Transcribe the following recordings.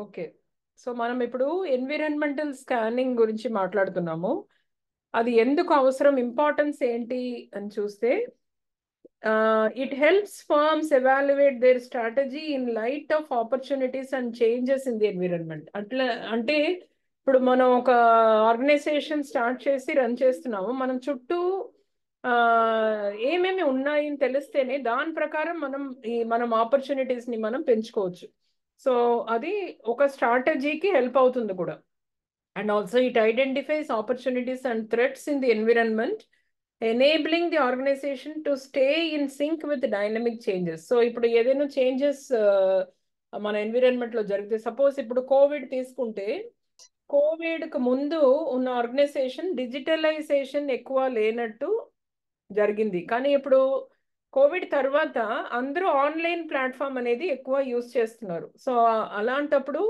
Okay. So మనం ఇప్పుడు environmental scanning గురించి మాట్లాడుతున్నాము. అది ఎందుకు అవసరం, ఇంపార్టెన్స్ ఏంటి అని చూస్తే, it helps firms evaluate their strategy in light of opportunities and changes in the environment. అట్లా అంటే ఇప్పుడు మనం ఒక ఆర్గనైజేషన్ స్టార్ట్ చేసి రన్ చేస్తున్నాము, మనం చుట్టూ ఆ, ఏమేమి ఉన్నాయని తెలిస్తేనే దాని ప్రకారం మనం ఆపర్చునిటీస్ ని మనం పెంచుకోవచ్చు. సో అది ఒక స్ట్రాటజీకి హెల్ప్ అవుతుంది కూడా. And also it identifies opportunities and threats in the environment, enabling the organisation to stay in sync with dynamic changes. So ఇప్పుడు ఏదైనా చేంజెస్ మన ఎన్విరాన్మెంట్ లో జరిగితే, సపోజ్ ఇప్పుడు కోవిడ్ తీసుకుంటే, కోవిడ్ కు ముందు ఉన్న ఆర్గనైజేషన్ డిజిటలైజేషన్ ఎక్కువ లేనట్టు జరిగింది. కానీ ఇప్పుడు కోవిడ్ తర్వాత అందరూ ఆన్లైన్ ప్లాట్ఫామ్ అనేది ఎక్కువ యూజ్ చేస్తున్నారు. సో అలాంటప్పుడు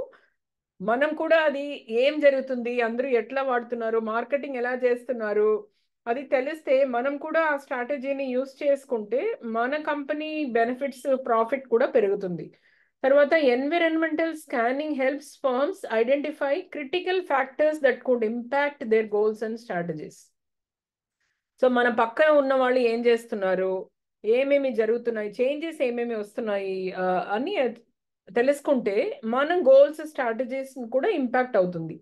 మనం కూడా అది ఏం జరుగుతుంది, అందరూ ఎట్లా వాడుతున్నారు, మార్కెటింగ్ ఎలా చేస్తున్నారు, అది తెలిస్తే మనం కూడా ఆ స్ట్రాటజీని యూజ్ చేసుకుంటే మన కంపెనీ బెనిఫిట్స్, ప్రాఫిట్ కూడా పెరుగుతుంది. తర్వాత environmental scanning helps firms identify critical factors that could impact their goals and strategies. So మన పక్కన ఉన్న వాళ్ళు ఏం చేస్తున్నారు, ఏమేమి జరుగుతున్నాయి, చేంజెస్ ఏమేమి వస్తున్నాయి అని తెలుసుకుంటే మనం గోల్స్, స్ట్రాటజీస్ కూడా ఇంపాక్ట్ అవుతుంది.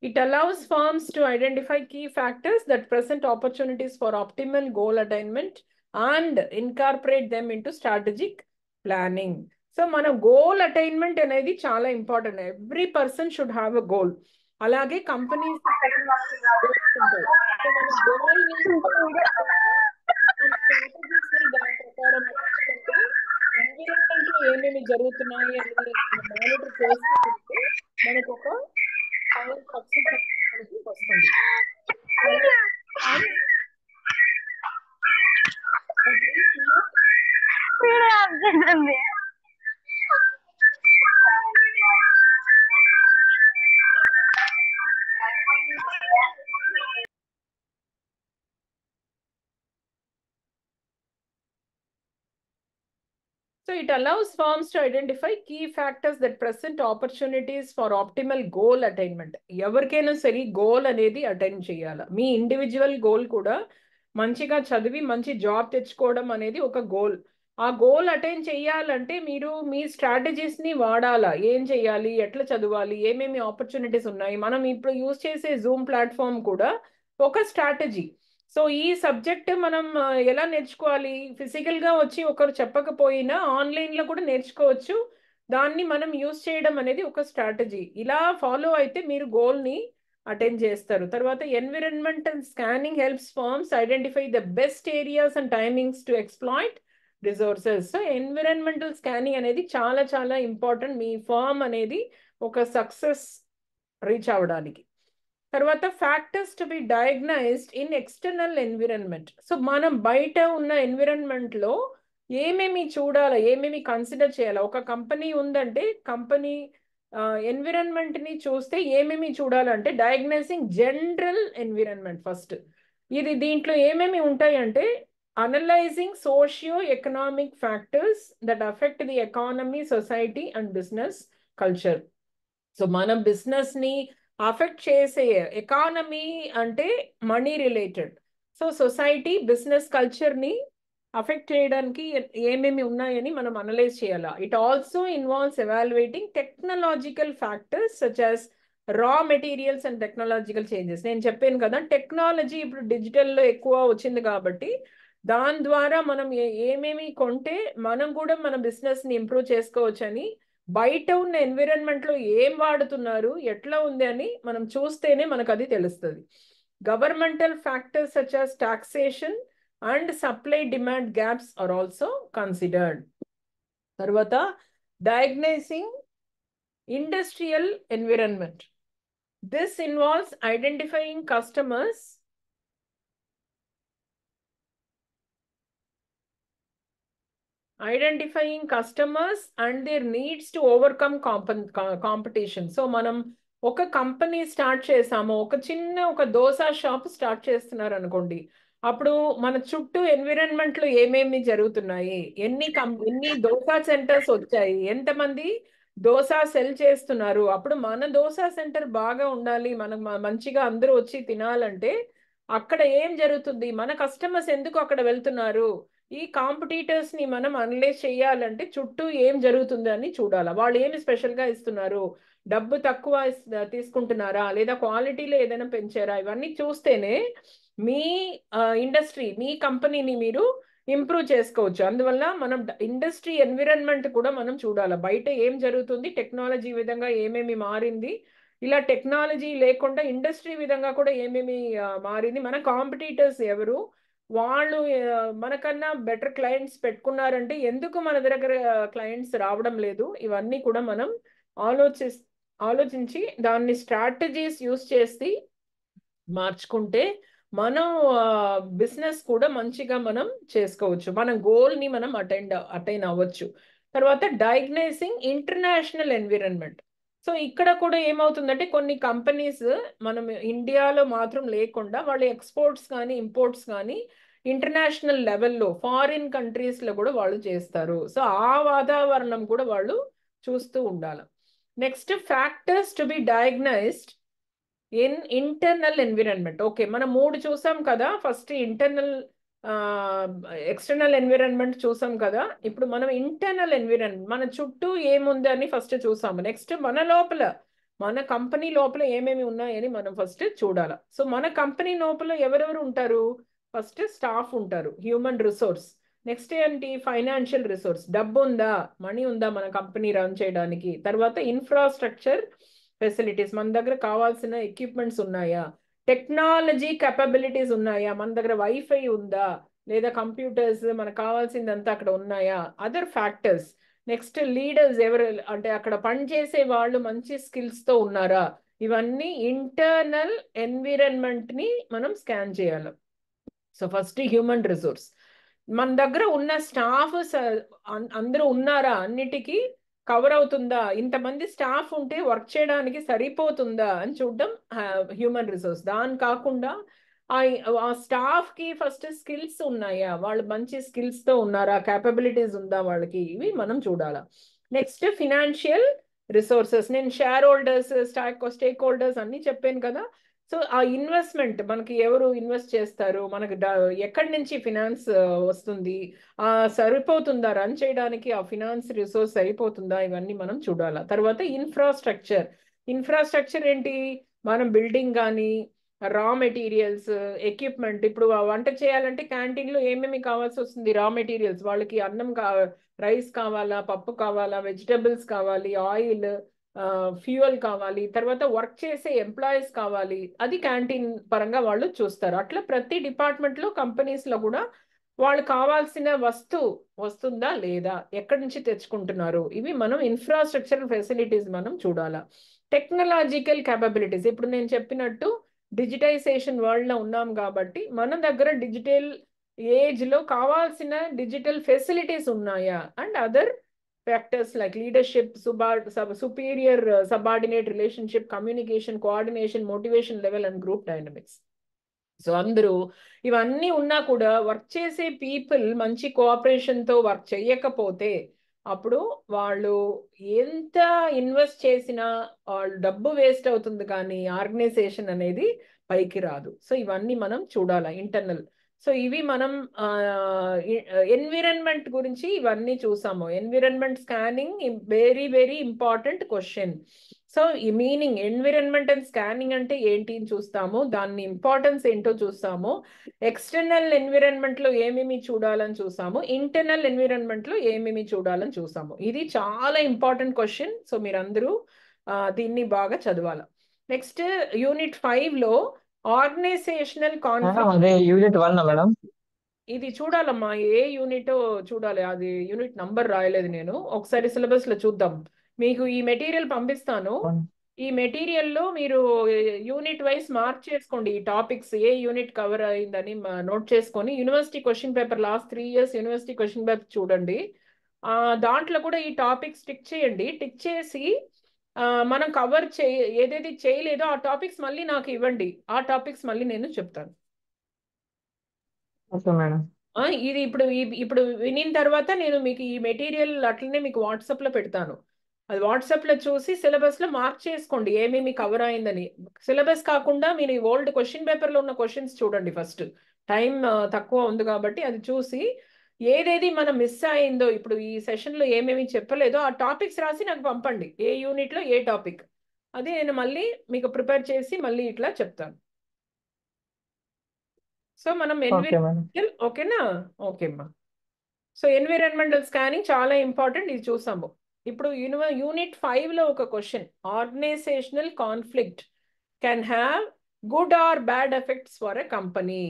It allows firms to identify key factors that present opportunities for optimal goal attainment and incorporate them into strategic planning. So మన గోల్ అటైన్మెంట్ అనేది చాలా important. Every person should have a goal. అలాగే companies ఉంటాయి. So మన goal దాని ప్రకారం మార్చుకుంటే environment లో ఏమేమి జరుగుతున్నాయి అనేది మానిటర్ చేసుకుంటే మనకు ఒక సక్సెస్ అనేది వస్తుంది. So it allows firms to identify key factors that present opportunities for optimal goal attainment. ఎవరికైనా సరే గోల్ అనేది అటైన్ చేయాలి. మీ ఇండివిజువల్ గోల్ కూడా మంచిగా చదివి మంచి జాబ్ తెచ్చుకోవడం అనేది ఒక గోల్. ఆ గోల్ అటైన్ చేయాలంటే మీరు మీ స్ట్రాటజీస్ ని వాడాలా, ఏం చేయాలి, ఎట్లా చదవాలి, ఏమేమి ఆపర్చునిటీస్ ఉన్నాయి. మనం ఇప్పుడు యూజ్ చేసే జూమ్ ప్లాట్ఫామ్ కూడా ఒక స్ట్రాటజీ. సో ఈ సబ్జెక్ట్ మనం ఎలా నేర్చుకోవాలి, ఫిజికల్గా వచ్చి ఒకరు చెప్పకపోయినా ఆన్లైన్లో కూడా నేర్చుకోవచ్చు. దాన్ని మనం యూజ్ చేయడం అనేది ఒక స్ట్రాటజీ. ఇలా ఫాలో అయితే మీరు గోల్ని అటెండ్ చేస్తారు. తర్వాత environmental scanning helps firms identify the best areas and timings to exploit resources. So environmental scanning అనేది చాలా చాలా ఇంపార్టెంట్ మీ ఫర్మ్ అనేది ఒక సక్సెస్ రీచ్ అవ్వడానికి. తర్వాత factors to be డయాగ్నైజ్డ్ in external environment. So మనం బయట ఉన్న ఎన్విరాన్మెంట్లో ఏమేమి చూడాలి, ఏమేమి కన్సిడర్ చేయాలి. ఒక కంపెనీ ఉందంటే కంపెనీ ఎన్విరాన్మెంట్ని చూస్తే ఏమేమి చూడాలంటే డయాగ్నైజింగ్ జనరల్ ఎన్విరాన్మెంట్ ఫస్ట్. దీంట్లో ఏమేమి ఉంటాయంటే analysing socio economic factors that affect the economy, society and business culture. So మనం బిజినెస్ని అఫెక్ట్ చేసే ఎకానమీ అంటే money related. So society, business కల్చర్ని అఫెక్ట్ చేయడానికి ఏమేమి ఉన్నాయని మనం అనలైజ్ చేయాలా. It also involves evaluating technological factors such as రా మెటీరియల్స్ అండ్ టెక్నాలజికల్ చేంజెస్. నేను చెప్పాను కదా, టెక్నాలజీ ఇప్పుడు డిజిటల్లో ఎక్కువ వచ్చింది కాబట్టి దాని ద్వారా మనం ఏమేమి కొంటే మనం కూడా మన బిజినెస్ని ఇంప్రూవ్ చేసుకోవచ్చని, బయట ఉన్న ఎన్విరాన్మెంట్లో ఏం వాడుతున్నారు, ఎట్లా ఉంది అని మనం చూస్తేనే మనకు అది తెలుస్తుంది. Governmental factors such as taxation and supply demand gaps are also considered. తర్వాత diagnosing industrial environment. This involves identifying customers and their needs to overcome competition. So మనం ఒక కంపెనీ స్టార్ట్ చేసాము, ఒక దోసా షాప్ స్టార్ట్ చేస్తున్నారు అనుకోండి. అప్పుడు మన చుట్టూ ఎన్విరాన్మెంట్లో ఏమేమి జరుగుతున్నాయి, ఎన్ని దోసా సెంటర్స్ వచ్చాయి, ఎంతమంది దోశ సెల్ చేస్తున్నారు, అప్పుడు మన దోశ సెంటర్ బాగా ఉండాలి, మనకు మంచిగా అందరూ వచ్చి తినాలంటే అక్కడ ఏం జరుగుతుంది, మన కస్టమర్స్ ఎందుకు అక్కడ వెళ్తున్నారు, ఈ కాంపిటీటర్స్ ని మనం అనలైజ్ చేయాలంటే చుట్టూ ఏం జరుగుతుంది అని చూడాలి. వాళ్ళు ఏమి స్పెషల్ గా ఇస్తున్నారు, డబ్బు తక్కువ తీసుకుంటున్నారా, లేదా క్వాలిటీలో ఏదైనా పెంచారా, ఇవన్నీ చూస్తేనే మీ ఇండస్ట్రీ, మీ కంపెనీని మీరు ఇంప్రూవ్ చేసుకోవచ్చు. అందువల్ల మనం ఇండస్ట్రీ ఎన్విరాన్మెంట్ కూడా మనం చూడాలి, బయట ఏం జరుగుతుంది, టెక్నాలజీ విధంగా ఏమేమి మారింది, ఇలా టెక్నాలజీ లేకుండా ఇండస్ట్రీ విధంగా కూడా ఏమేమి మారింది, మన కాంపిటీటర్స్ ఎవరు, వాళ్ళు మనకన్నా బెటర్ క్లయింట్స్ పెట్టుకున్నారంటే ఎందుకు మన దగ్గర క్లయింట్స్ రావడం లేదు, ఇవన్నీ కూడా మనం ఆలోచి ఆలోచించి దాన్ని స్ట్రాటజీస్ యూస్ చేసి మార్చుకుంటే మనం బిజినెస్ కూడా మంచిగా మనం చేసుకోవచ్చు, మన గోల్ని మనం అటైన్ అవ్వచ్చు. తర్వాత డయాగ్నైజింగ్ ఇంటర్నేషనల్ ఎన్విరాన్మెంట్. సో ఇక్కడ కూడా ఏమవుతుందంటే కొన్ని కంపెనీస్ మనం ఇండియాలో మాత్రం లేకుండా వాళ్ళు ఎక్స్పోర్ట్స్ కానీ ఇంపోర్ట్స్ కానీ ఇంటర్నేషనల్ లెవెల్లో ఫారిన్ కంట్రీస్లో కూడా వాళ్ళు చేస్తారు. సో ఆ వాతావరణం కూడా వాళ్ళు చూస్తూ ఉండాలి. Next factors to be డయాగ్నైజ్డ్ internal environment. Okay, మనం మూడు చూసాం కదా, ఫస్ట్ ఇంటర్నల్ ఎక్స్టర్నల్ ఎన్విరాన్మెంట్ చూసాం కదా, ఇప్పుడు మనం ఇంటర్నల్ ఎన్విరాన్మెంట్ మన చుట్టూ ఏముంది అని ఫస్ట్ చూసాము. నెక్స్ట్ మన లోపల, మన కంపెనీ లోపల ఏమేమి ఉన్నాయని మనం ఫస్ట్ చూడాలి. సో మన కంపెనీ లోపల ఎవరెవరు ఉంటారు, ఫస్ట్ స్టాఫ్ ఉంటారు, హ్యూమన్ రిసోర్స్. నెక్స్ట్ ఏంటి, ఫైనాన్షియల్ రిసోర్స్, డబ్బు ఉందా, మనీ ఉందా మన కంపెనీ రన్ చేయడానికి. తర్వాత ఇన్ఫ్రాస్ట్రక్చర్ ఫెసిలిటీస్, మన దగ్గర కావాల్సిన ఎక్విప్మెంట్స్ ఉన్నాయా, టెక్నాలజీ కెపబిలిటీస్ ఉన్నాయా, మన దగ్గర వైఫై ఉందా, లేదా కంప్యూటర్స్ మనకు కావాల్సిందంతా అక్కడ ఉన్నాయా, అదర్ ఫ్యాక్టర్స్. నెక్స్ట్ లీడర్స్ ఎవరు, అంటే అక్కడ పనిచేసే వాళ్ళు మంచి స్కిల్స్తో ఉన్నారా, ఇవన్నీ ఇంటర్నల్ ఎన్విరాన్మెంట్ని మనం స్కాన్ చేయాలి. సో ఫస్ట్ హ్యూమన్ రిసోర్స్, మన దగ్గర ఉన్న స్టాఫ్ అందరూ ఉన్నారా, అన్నిటికీ కవర్ అవుతుందా, ఇంతమంది స్టాఫ్ ఉంటే వర్క్ చేయడానికి సరిపోతుందా అని చూడడం హ్యూమన్ రిసోర్స్. దాని కాకుండా ఆ స్టాఫ్ కి ఫస్ట్ స్కిల్స్ ఉన్నాయా, వాళ్ళు మంచి స్కిల్స్ తో ఉన్నారా, క్యాపబిలిటీస్ ఉందా వాళ్ళకి, ఇవి మనం చూడాలా. నెక్స్ట్ ఫినాన్షియల్ రిసోర్సెస్, నేను షేర్ హోల్డర్స్, స్టేక్ హోల్డర్స్ అన్ని చెప్పాను కదా. సో ఆ ఇన్వెస్ట్మెంట్, మనకి ఎవరు ఇన్వెస్ట్ చేస్తారు, మనకి ఎక్కడి నుంచి ఫినాన్స్ వస్తుంది, సరిపోతుందా రన్ చేయడానికి, ఆ ఫినాన్స్ రిసోర్స్ సరిపోతుందా, ఇవన్నీ మనం చూడాలి. తర్వాత ఇన్ఫ్రాస్ట్రక్చర్, ఇన్ఫ్రాస్ట్రక్చర్ ఏంటి, మనం బిల్డింగ్ కానీ రా మెటీరియల్స్, ఎక్విప్మెంట్, ఇప్పుడు వంట చేయాలంటే క్యాంటీన్లో ఏమేమి కావాల్సి వస్తుంది, రా మెటీరియల్స్, వాళ్ళకి అన్నం రైస్ కావాలా, పప్పు కావాలా, వెజిటబుల్స్ కావాలి, ఆయిల్, ఫ్యూయల్ కావాలి, తర్వాత వర్క్ చేసే ఎంప్లాయీస్ కావాలి, అది క్యాంటీన్ పరంగా వాళ్ళు చూస్తారు. అట్లా ప్రతి డిపార్ట్మెంట్లో కంపెనీస్లో కూడా వాళ్ళు కావాల్సిన వస్తుందా లేదా, ఎక్కడి నుంచి తెచ్చుకుంటున్నారు, ఇవి మనం ఇన్ఫ్రాస్ట్రక్చర్ ఫెసిలిటీస్ మనం చూడాలా. టెక్నాలజికల్ క్యాపబిలిటీస్, ఇప్పుడు నేను చెప్పినట్టు డిజిటైజేషన్ వరల్డ్లో ఉన్నాం కాబట్టి మన దగ్గర డిజిటల్ ఏజ్లో కావాల్సిన డిజిటల్ ఫెసిలిటీస్ ఉన్నాయా, and other factors like leadership, superior subordinate relationship, communication, coordination, motivation level and group dynamics. So అందరూ ఇవన్నీ ఉన్నా కూడా వర్క్ చేసే పీపుల్ మంచి కోఆపరేషన్తో వర్క్ చేయకపోతే అప్పుడు వాళ్ళు ఎంత ఇన్వెస్ట్ చేసినా వాళ్ళు డబ్బు వేస్ట్ అవుతుంది, కానీ ఆర్గనైజేషన్ అనేది పైకి రాదు. సో ఇవన్నీ మనం చూడాలి ఇంటర్నల్. సో ఇవి మనం ఎన్విరాన్మెంట్ గురించి ఇవన్నీ చూసాము. Environment scanning very very important question. So ఈ మీనింగ్ ఎన్విరాన్మెంట్ అండ్ స్కానింగ్ అంటే ఏంటి అని చూస్తాము, దాని ఇంపార్టెన్స్ ఏంటో చూస్తాము, ఎక్స్టర్నల్ ఎన్విరాన్మెంట్లో ఏమేమి చూడాలని చూసాము, ఇంటర్నల్ ఎన్విరాన్మెంట్లో ఏమేమి చూడాలని చూసాము. ఇది చాలా ఇంపార్టెంట్ క్వశ్చన్. సో మీరందరూ దీన్ని బాగా చదవాలి. నెక్స్ట్ యూనిట్ 5లో ఆర్గనైజేషనల్ కాన్ఫ్లిక్ట్, అదే యూనిట్ 1 మేడం. ఇది చూడాలమ్మా, ఏ యూనిట్ చూడాలి, అది యూనిట్ నంబర్ రాయలేదు నేను, ఒకసారి సిలబస్ లో చూద్దాం. మీకు ఈ మెటీరియల్ పంపిస్తాను, ఈ మెటీరియల్లో మీరు యూనిట్ వైజ్ మార్క్ చేసుకోండి, ఈ టాపిక్స్ ఏ యూనిట్ కవర్ అయిందని నోట్ చేసుకొని university question paper last 3 years university question paper చూడండి, దాంట్లో కూడా ఈ టాపిక్స్ టిక్ చేయండి. టిక్ చేసి మనం కవర్ ఏదేది చేయలేదో ఆ టాపిక్స్ మళ్ళీ నాకు ఇవ్వండి, ఆ టాపిక్స్ మళ్ళీ నేను చెప్తాను. Okay madam. ఇది ఇప్పుడు ఇప్పుడు వినిన తర్వాత నేను మీకు ఈ మెటీరియల్ అట్లనే మీకు వాట్సాప్లో పెడతాను. అది వాట్సాప్లో చూసి సిలబస్లో మార్క్ చేసుకోండి ఏమేమి కవర్ అయిందని. సిలబస్ కాకుండా మీరు ఈ ఓల్డ్ క్వశ్చన్ పేపర్లో ఉన్న క్వశ్చన్స్ చూడండి ఫస్ట్. టైం తక్కువ ఉంది కాబట్టి అది చూసి ఏదేది మనం మిస్ అయిందో, ఇప్పుడు ఈ సెషన్లో ఏమేమి చెప్పలేదో ఆ టాపిక్స్ రాసి నాకు పంపండి, ఏ యూనిట్లో ఏ టాపిక్, అది నేను మళ్ళీ మీకు ప్రిపేర్ చేసి మళ్ళీ ఇట్లా చెప్తాను. సో మనం ఓకే మేడం. ఎన్విరాన్మెంటల్, ఓకేనా? ఓకే అమ్మా. సో ఎన్విరాన్మెంటల్ స్కానింగ్ చాలా ఇంపార్టెంట్, ఇది చూసాము. ఇప్పుడు యూనిట్ 5లో ఒక question, organizational conflict can have good or bad effects for a company.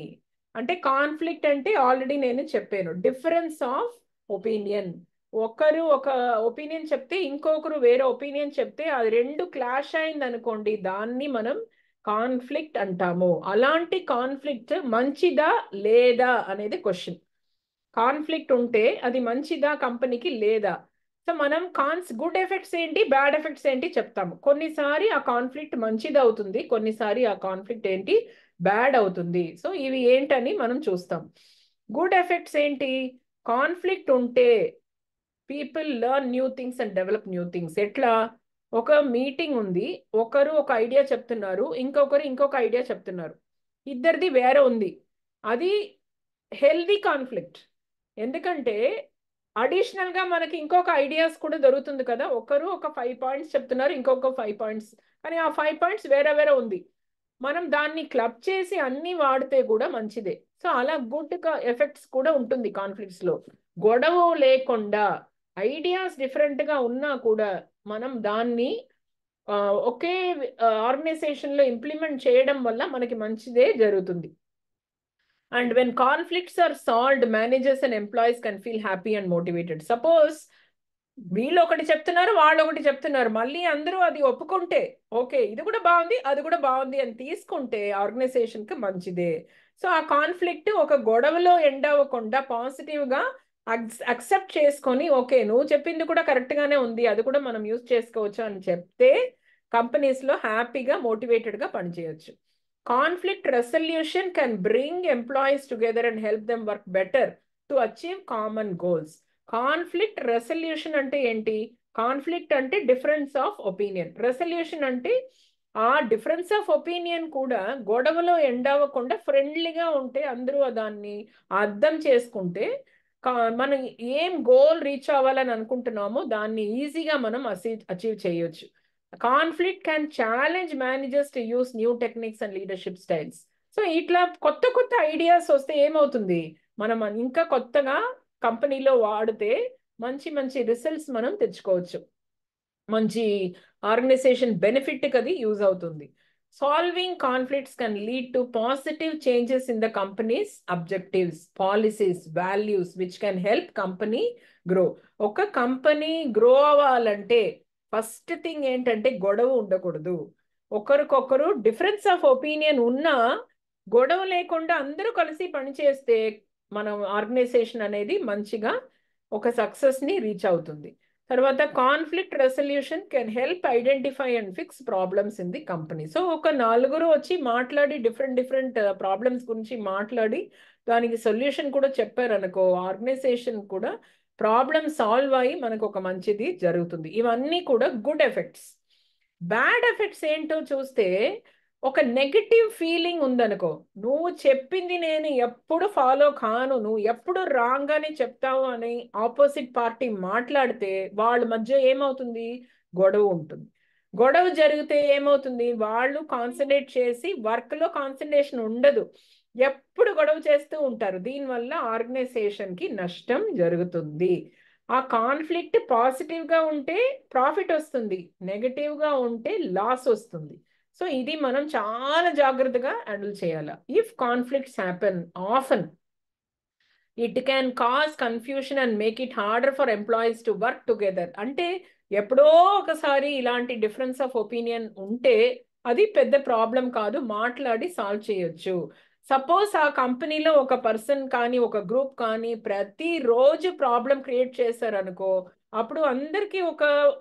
అంటే కాన్ఫ్లిక్ట్ అంటే ఆల్రెడీ నేను చెప్పాను, డిఫరెన్స్ ఆఫ్ ఒపీనియన్. ఒకరు ఒక ఒపీనియన్ చెప్తే ఇంకొకరు వేరే ఒపీనియన్ చెప్తే అది రెండు క్లాష్ అయింది అనుకోండి, దాన్ని మనం కాన్ఫ్లిక్ట్ అంటాము. అలాంటి కాన్ఫ్లిక్ట్ మంచిదా లేదా అనేది క్వశ్చన్. కాన్ఫ్లిక్ట్ ఉంటే అది మంచిదా కంపెనీకి లేదా. సో మనం గుడ్ ఎఫెక్ట్స్ ఏంటి, బ్యాడ్ ఎఫెక్ట్స్ ఏంటి చెప్తాము. కొన్నిసారి ఆ కాన్ఫ్లిక్ట్ మంచిది అవుతుంది, కొన్నిసారి ఆ కాన్ఫ్లిక్ట్ ఏంటి బ్యాడ్ అవుతుంది. సో ఇవి ఏంటని మనం చూస్తాం. గుడ్ ఎఫెక్ట్స్ ఏంటి? కాన్ఫ్లిక్ట్ ఉంటే people learn new things and develop new things. ఎట్లా? ఒక మీటింగ్ ఉంది, ఒకరు ఒక ఐడియా చెప్తున్నారు, ఇంకొకరు ఇంకొక ఐడియా చెప్తున్నారు, ఇద్దరిది వేరే ఉంది. అది హెల్దీ కాన్ఫ్లిక్ట్. ఎందుకంటే అడిషనల్గా మనకి ఇంకొక ఐడియాస్ కూడా దొరుకుతుంది కదా. ఒకరు ఒక 5 పాయింట్స్ చెప్తున్నారు, ఇంకొక 5 పాయింట్స్, కానీ ఆ 5 పాయింట్స్ వేరే వేరే ఉంది. మనం దాన్ని క్లబ్ చేసి అన్ని వాడితే కూడా మంచిదే. సో అలా గుడ్ ఎఫెక్ట్స్ కూడా ఉంటుంది కాన్ఫ్లిక్ట్స్లో. గొడవ లేకుండా ఐడియాస్ డిఫరెంట్గా ఉన్నా కూడా మనం దాన్ని ఒకే ఆర్గనైజేషన్లో ఇంప్లిమెంట్ చేయడం వల్ల మనకి మంచిదే జరుగుతుంది. And when conflicts are solved, managers and employees can feel happy and motivated. Suppose వీళ్ళు ఒకటి చెప్తున్నారు, వాళ్ళు ఒకటి చెప్తున్నారు, మళ్ళీ అందరూ అది ఒప్పుకుంటే, ఓకే ఇది కూడా బాగుంది అది కూడా బాగుంది అని తీసుకుంటే ఆర్గనైజేషన్కి మంచిదే. సో ఆ కాన్ఫ్లిక్ట్ ఒక గొడవలో ఎండ్ అవ్వకుండా పాజిటివ్గా అక్సెప్ట్ చేసుకొని, ఓకే నువ్వు చెప్పింది కూడా కరెక్ట్గానే ఉంది, అది కూడా మనం యూజ్ చేసుకోవచ్చు అని చెప్తే కంపెనీస్లో హ్యాపీగా మోటివేటెడ్గా పనిచేయచ్చు. Conflict resolution can bring employees together and help them work better to achieve common goals. Conflict resolution అంటే ఏంటి? కాన్ఫ్లిక్ట్ అంటే డిఫరెన్స్ ఆఫ్ ఒపీనియన్, రెసల్యూషన్ అంటే ఆ డిఫరెన్స్ ఆఫ్ ఒపీనియన్ కూడా గొడవలో ఎండ్ అవ్వకుండా ఫ్రెండ్లీగా ఉంటే, అందరూ దాన్ని అర్థం చేసుకుంటే మనం ఏం గోల్ రీచ్ అవ్వాలని అనుకుంటున్నామో దాన్ని ఈజీగా మనం అచీవ్ చేయొచ్చు. Conflict can challenge managers to use new techniques and leadership styles. So ఇట్లా కొత్త కొత్త ఐడియాస్ వస్తే ఏమవుతుంది, మనం ఇంకా కొత్తగా కంపెనీలో వాడితే మంచి మంచి రిజల్ట్స్ మనం తెచ్చుకోవచ్చు, మంచి ఆర్గనైజేషన్ బెనిఫిట్కి అది యూజ్ అవుతుంది. Solving conflicts can lead to positive changes in the companies objectives, policies, values which can help company grow. ఒక కంపెనీ గ్రో అవ్వాలంటే ఫస్ట్ థింగ్ ఏంటంటే గొడవ ఉండకూడదు. ఒకరికొకరు డిఫరెన్స్ ఆఫ్ ఒపీనియన్ ఉన్నా గొడవ లేకుండా అందరూ కలిసి పనిచేస్తే మనం ఆర్గనైజేషన్ అనేది మంచిగా ఒక సక్సెస్ని రీచ్ అవుతుంది. తర్వాత conflict resolution can help identify and fix problems in the company. So ఒక నలుగురు వచ్చి మాట్లాడి డిఫరెంట్ ప్రాబ్లమ్స్ గురించి మాట్లాడి దానికి సొల్యూషన్ కూడా చెప్పారనుకో, ఆర్గనైజేషన్ కూడా ప్రాబ్లమ్ సాల్వ్ అయ్యి మనకు ఒక మంచిది జరుగుతుంది. ఇవన్నీ కూడా గుడ్ ఎఫెక్ట్స్. బ్యాడ్ ఎఫెక్ట్స్ ఏంటో చూస్తే, ఒక నెగటివ్ ఫీలింగ్ ఉందనుకో, నువ్వు చెప్పింది నేను ఎప్పుడు ఫాలో కాను, నువ్వు ఎప్పుడు రాంగ్ అని చెప్తావు అని ఆపోజిట్ పార్టీ మాట్లాడితే వాళ్ళ మధ్య ఏమవుతుంది, గొడవ ఉంటుంది. గొడవ జరిగితే ఏమవుతుంది, వాళ్ళు కాన్సన్ట్రేట్ చేసి వర్క్లో కాన్సన్ట్రేషన్ ఉండదు, ఎప్పుడు గొడవ చేస్తూ ఉంటారు. దీనివల్ల ఆర్గనైజేషన్కి నష్టం జరుగుతుంది. ఆ కాన్ఫ్లిక్ట్ పాజిటివ్గా ఉంటే ప్రాఫిట్ వస్తుంది, నెగటివ్గా ఉంటే లాస్ వస్తుంది. సో ఇది మనం చాలా జాగ్రత్తగా హ్యాండిల్ చేయాలి. If conflicts happen often, it can cause confusion and make it harder for employees to work together. అంటే ఎప్పుడో ఒకసారి ఇలాంటి డిఫరెన్స్ ఆఫ్ ఒపీనియన్ ఉంటే అది పెద్ద ప్రాబ్లం కాదు, మాట్లాడి సాల్వ్ చేయొచ్చు. సపోజ్ ఆ కంపెనీలో ఒక పర్సన్ కానీ ఒక గ్రూప్ కానీ ప్రతిరోజు ప్రాబ్లం క్రియేట్ చేశారనుకో, అప్పుడు అందరికీ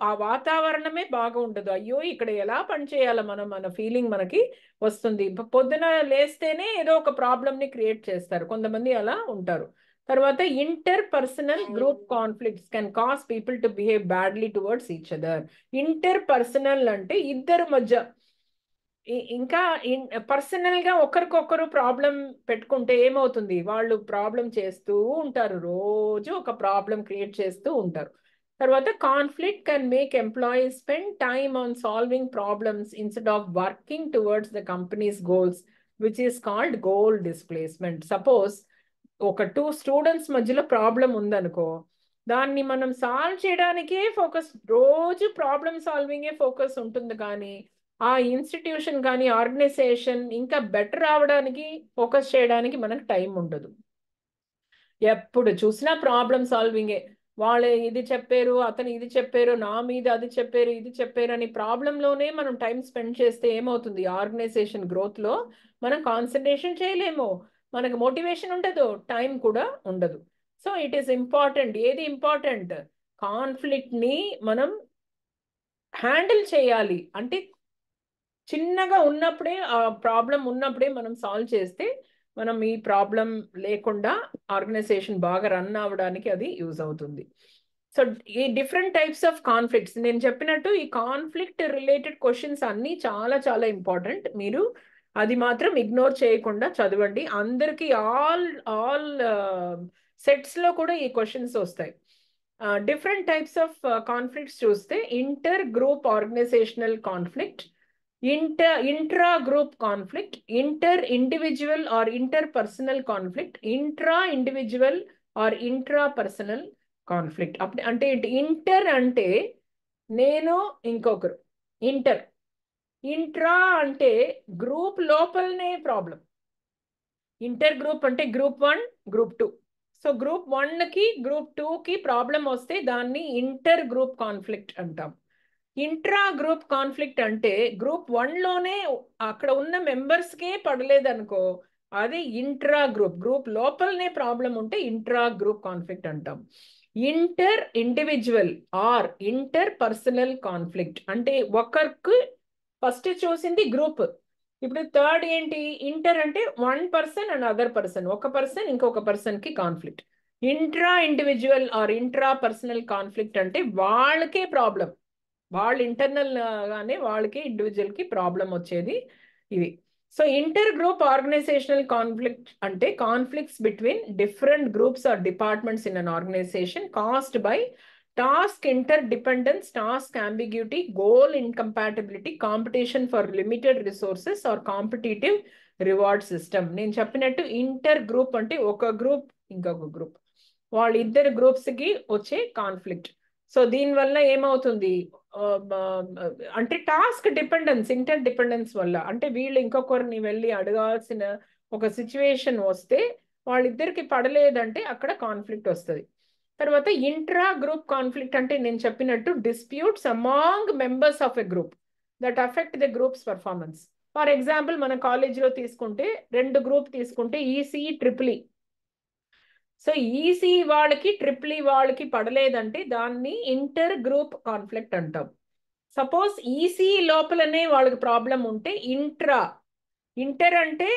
ఆ వాతావరణమే బాగా ఉండదు. అయ్యో ఇక్కడ ఎలా పనిచేయాలి మనం మన ఫీలింగ్ మనకి వస్తుంది. పొద్దున లేస్తేనే ఏదో ఒక ప్రాబ్లమ్ని క్రియేట్ చేస్తారు, కొంతమంది అలా ఉంటారు. తర్వాత inter personal group conflicts can cause people to behave badly towards each other. Inter personal అంటే ఇద్దరు మధ్య ఇంకా పర్సనల్ గా ఒకరికొకరు ప్రాబ్లం పెట్టుకుంటే ఏమవుతుంది, వాళ్ళు ప్రాబ్లం చేస్తూ ఉంటారు, రోజు ఒక ప్రాబ్లం క్రియేట్ చేస్తూ ఉంటారు. తర్వాత conflict can make employees spend time on solving problems instead of working towards the companies goals, which is called goal displacement. Suppose ఒక టూ స్టూడెంట్స్ మధ్యలో ప్రాబ్లం ఉందనుకో, దాన్ని మనం సాల్వ్ చేయడానికే ఫోకస్, రోజు ప్రాబ్లమ్ సాల్వింగే ఫోకస్ ఉంటుంది, కానీ ఆ ఇన్స్టిట్యూషన్ కానీ ఆర్గనైజేషన్ ఇంకా బెటర్ అవడానికి ఫోకస్ చేయడానికి మనకు టైం ఉండదు. ఎప్పుడు చూసినా ప్రాబ్లమ్ సాల్వింగే. వాళ్ళు ఇది చెప్పారు, అతను ఇది చెప్పారు, నా మీద అది చెప్పారు, ఇది చెప్పారు అని ప్రాబ్లంలోనే మనం టైం స్పెండ్ చేస్తే ఏమవుతుంది, ఆర్గనైజేషన్ గ్రోత్లో మనం కాన్సన్ట్రేషన్ చేయలేము, మనకు మోటివేషన్ ఉండదు, టైం కూడా ఉండదు. So it is important. ఏది ఇంపార్టెంట్, కాన్ఫ్లిక్ట్ని మనం హ్యాండిల్ చేయాలి. అంటే చిన్నగా ఉన్నప్పుడే, ఆ ప్రాబ్లం ఉన్నప్పుడే మనం సాల్వ్ చేస్తే మనం ఈ ప్రాబ్లం లేకుండా ఆర్గనైజేషన్ బాగా రన్ అవ్వడానికి అది యూజ్ అవుతుంది. సో ఈ డిఫరెంట్ టైప్స్ ఆఫ్ కాన్ఫ్లిక్ట్స్ నేను చెప్పినట్టు, ఈ కాన్ఫ్లిక్ట్ రిలేటెడ్ క్వశ్చన్స్ అన్నీ చాలా చాలా ఇంపార్టెంట్. మీరు అది మాత్రం ఇగ్నోర్ చేయకుండా చదవండి. అందరికీ ఆల్ ఆల్ సెట్స్లో కూడా ఈ క్వశ్చన్స్ వస్తాయి. డిఫరెంట్ టైప్స్ ఆఫ్ కాన్ఫ్లిక్ట్స్ చూస్తే, inter group organizational conflict, intra group conflict, inter individual or inter personal conflict, intra individual or intra personal conflict. అప్పుడు అంటే ఇంటర్ అంటే నేను ఇంకొకరు, ఇంటర్. ఇంట్రా అంటే గ్రూప్ లోపలనే ప్రాబ్లం. ఇంటర్ గ్రూప్ అంటే గ్రూప్ 1, గ్రూప్ 2. సో గ్రూప్ 1కి గ్రూప్ 2కి ప్రాబ్లం వస్తే దాన్ని ఇంటర్ గ్రూప్ కాన్ఫ్లిక్ట్ అంటాం. ఇంట్రా గ్రూప్ కాన్ఫ్లిక్ట్ అంటే గ్రూప్ 1లోనే అక్కడ ఉన్న మెంబర్స్కే పడలేదనుకో, అది ఇంట్రా గ్రూప్, గ్రూప్ లోపలనే ప్రాబ్లం ఉంటే ఇంట్రా గ్రూప్ కాన్ఫ్లిక్ట్ అంటాం. Inter individual or inter personal conflict అంటే ఒకరికి ఫస్ట్ చూసింది గ్రూప్, ఇప్పుడు థర్డ్ ఏంటి, ఇంటర్ అంటే one person and other person, ఒక పర్సన్ ఇంకొక పర్సన్ కి conflict. Intra individual or intra personal conflict అంటే వాళ్ళకే ప్రాబ్లం, వాళ్ళ ఇంటర్నల్ గానే వాళ్ళకి ఇండివిజువల్ కి ప్రాబ్లం వచ్చేది ఇవి. So inter group organizational conflict అంటే conflicts between different groups or departments in an organization caused by task interdependence, task ambiguity, goal incompatibility, competition for limited resources or competitive reward system. నేను చెప్పినట్టు inter group అంటే ఒక group ఇంకొక group, వాళ్ళిద్దరు గ్రూప్స్కి వచ్చే conflict. So దీనివల్ల ఏమవుతుంది, అంటే టాస్క్ డిపెండెన్స్, ఇంటర్ డిపెండెన్స్ వల్ల, అంటే వీళ్ళు ఇంకొకరిని వెళ్ళి అడగాల్సిన ఒక సిచ్యువేషన్ వస్తే వాళ్ళిద్దరికి పడలేదంటే అక్కడ కాన్ఫ్లిక్ట్ వస్తుంది. తర్వాత ఇంట్రా గ్రూప్ కాన్ఫ్లిక్ట్ అంటే నేను చెప్పినట్టు disputes among members of a group that affect the groups performance. For example మన కాలేజీలో తీసుకుంటే, రెండు గ్రూప్ తీసుకుంటే EC triple E. So EC వాళ్ళకి ట్రిపుల్ ఈ వాళ్ళకి పడలేదంటే దాన్ని ఇంటర్ గ్రూప్ కాన్ఫ్లిక్ట్ అంటాం. సపోజ్ ఈసీ లోపలనే వాళ్ళకి ప్రాబ్లం ఉంటే ఇంట్రా, ఇంటర్ అంటే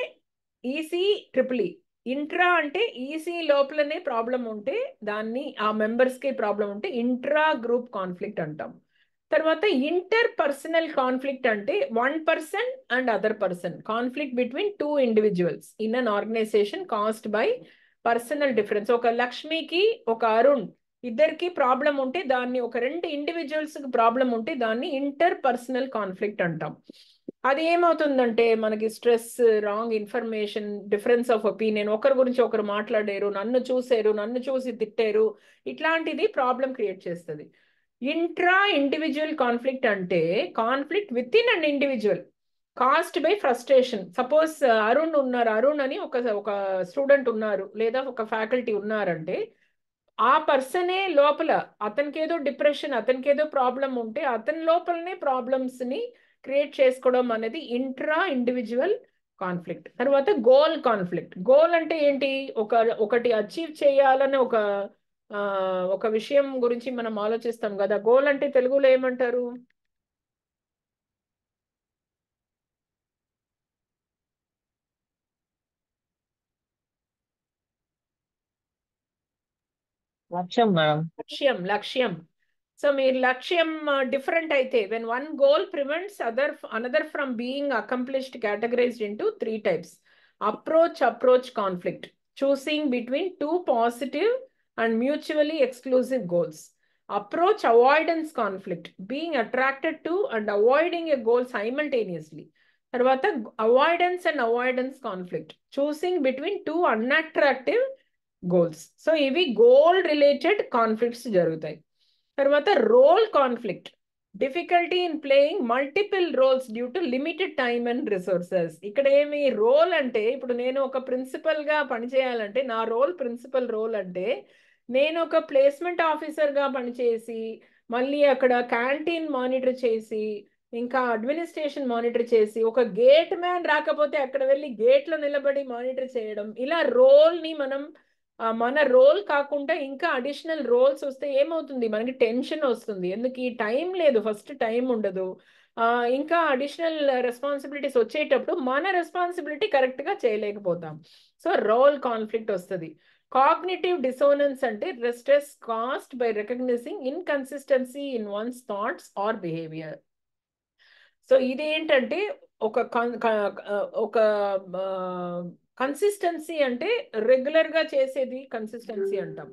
ఈసీ ట్రిపుల్ ఈ, ఇంట్రా అంటే ఈసీ లోపలనే ప్రాబ్లం ఉంటే దాన్ని ఆ మెంబర్స్కి ప్రాబ్లం ఉంటే ఇంట్రా గ్రూప్ కాన్ఫ్లిక్ట్ అంటాం. తర్వాత ఇంటర్ పర్సనల్ కాన్ఫ్లిక్ట్ అంటే one person and other person, conflict between two individuals in an organization caused by personal difference. ఒక లక్ష్మికి ఒక అరుణ్ ఇద్దరికి ప్రాబ్లం ఉంటే దాన్ని, ఒక రెండు ఇండివిజువల్స్ ప్రాబ్లం ఉంటే దాన్ని ఇంటర్ పర్సనల్ కాన్ఫ్లిక్ట్ అంటాం. అది ఏమవుతుందంటే మనకి stress, wrong information, difference of opinion, ఒకరి గురించి ఒకరు మాట్లాడారు, నన్ను చూసారు, నన్ను చూసి తిట్టారు, ఇట్లాంటిది ప్రాబ్లం క్రియేట్ చేస్తుంది. ఇంట్రా ఇండివిజువల్ కాన్ఫ్లిక్ట్ అంటే conflict with in and individual cost by frustration. Suppose Arun ఉన్నారు, అరుణ్ అని ఒక స్టూడెంట్ ఉన్నారు లేదా ఒక ఫ్యాకల్టీ ఉన్నారంటే ఆ పర్సనే లోపల అతనికి ఏదో డిప్రెషన్, అతనికి ఏదో ప్రాబ్లం ఉంటే అతని లోపలనే ప్రాబ్లమ్స్ ని క్రియేట్ చేసుకోవడం అనేది ఇంట్రా ఇండివిజువల్ కాన్ఫ్లిక్ట్. తర్వాత గోల్ కాన్ఫ్లిక్ట్. గోల్ అంటే ఏంటి, ఒకటి అచీవ్ చేయాలని ఒక విషయం గురించి మనం ఆలోచిస్తాం కదా, గోల్ అంటే తెలుగులో ఏమంటారు? లక్ష్యం మేడం. లక్ష్యం. సో మీరు లక్ష్యం డిఫరెంట్ అయితే, when one goal prevents another from being accomplished, categorized into three types: approach conflict, choosing between two positive and mutually exclusive goals; approach avoidance conflict, being attracted to and avoiding a goal simultaneously. తర్వాత avoidance conflict, choosing between two unattractive goals. So ఇవి goal related conflicts జరుగుతాయి. తర్వాత role conflict, difficulty in playing multiple roles due to limited time and resources. ఇక్కడ ఏమి role అంటే, ఇప్పుడు నేను ఒక ప్రిన్సిపల్ గా పనిచేయాలంటే నా రోల్ ప్రిన్సిపల్ రోల్ అంటే, నేను ఒక ప్లేస్మెంట్ ఆఫీసర్ గా పనిచేసి మళ్ళీ అక్కడ క్యాంటీన్ మానిటర్ చేసి ఇంకా అడ్మినిస్ట్రేషన్ మానిటర్ చేసి ఒక గేట్ మ్యాన్ రాకపోతే అక్కడ వెళ్ళి గేట్ లో నిలబడి మానిటర్ చేయడం, ఇలా రోల్ ని మనం మన రోల్ కాకుండా ఇంకా అడిషనల్ రోల్స్ వస్తే ఏమవుతుంది, మనకి టెన్షన్ వస్తుంది. ఎందుకు ఈ టైం లేదు, ఫస్ట్ టైం ఉండదు. ఇంకా అడిషనల్ రెస్పాన్సిబిలిటీస్ వచ్చేటప్పుడు మన రెస్పాన్సిబిలిటీ కరెక్ట్ గా చేయలేకపోతాం. సో రోల్ కాన్ఫ్లిక్ట్ వస్తుంది. కాగ్నిటివ్ డిసోనెన్స్ అంటే stress caused by recognizing inconsistency in one's thoughts or behaviour. So ఇదేంటంటే ఒక ఒక కన్సిస్టెన్సీ అంటే రెగ్యులర్ గా చేసేది కన్సిస్టెన్సీ అంటాం.